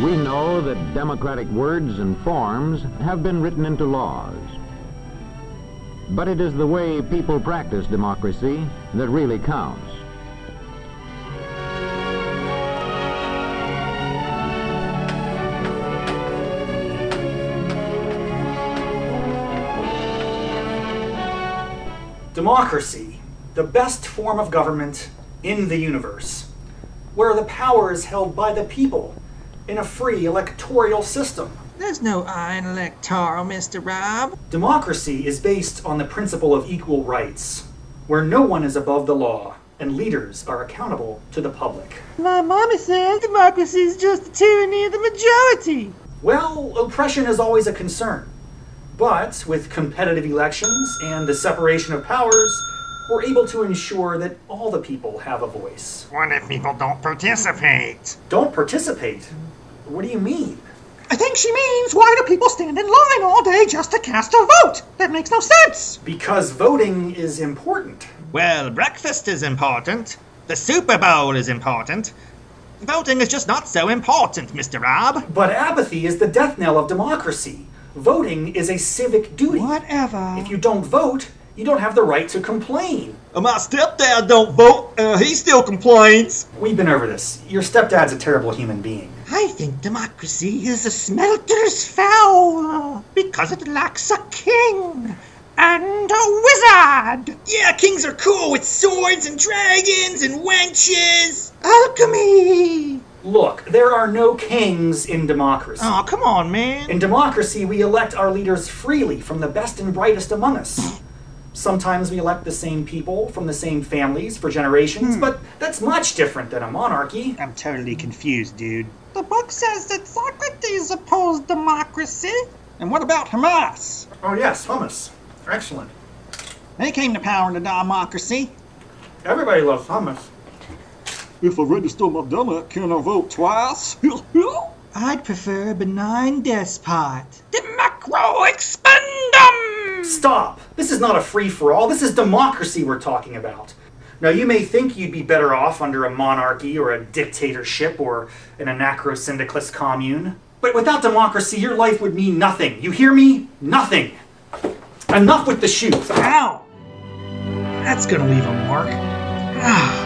We know that democratic words and forms have been written into laws. But it is the way people practice democracy that really counts. Democracy, the best form of government in the universe, where the power is held by the people in a free electoral system. There's no I in electoral, Mr. Rob. Democracy is based on the principle of equal rights, where no one is above the law and leaders are accountable to the public. My mama says democracy is just the tyranny of the majority. Well, oppression is always a concern. But with competitive elections and the separation of powers, we're able to ensure that all the people have a voice. What if people don't participate? Don't participate? What do you mean? I think she means, why do people stand in line all day just to cast a vote? That makes no sense. Because voting is important. Well, breakfast is important. The Super Bowl is important. Voting is just not so important, Mr. Rob. But apathy is the death knell of democracy. Voting is a civic duty. Whatever. If you don't vote, you don't have the right to complain. My stepdad don't vote. He still complains. We've been over this. Your stepdad's a terrible human being. I think democracy is a smelter's foul because it lacks a king and a wizard. Yeah, kings are cool with swords and dragons and wenches. Alchemy. Look, there are no kings in democracy. Oh, come on, man. In democracy, we elect our leaders freely from the best and brightest among us. Sometimes we elect the same people from the same families for generations, but that's much different than a monarchy. I'm totally confused, dude. The book says that Socrates opposed democracy. And what about Hamas? Oh yes, hummus. Excellent. They came to power in a democracy. Everybody loves hummus. If I register my donut, can I vote twice? I'd prefer a benign despot. Democro expandum! Stop! This is not a free-for-all. This is democracy we're talking about. Now, you may think you'd be better off under a monarchy or a dictatorship or an anarcho-syndicalist commune. But without democracy, your life would mean nothing. You hear me? Nothing. Enough with the shoes. Ow! That's gonna leave a mark. Yeah!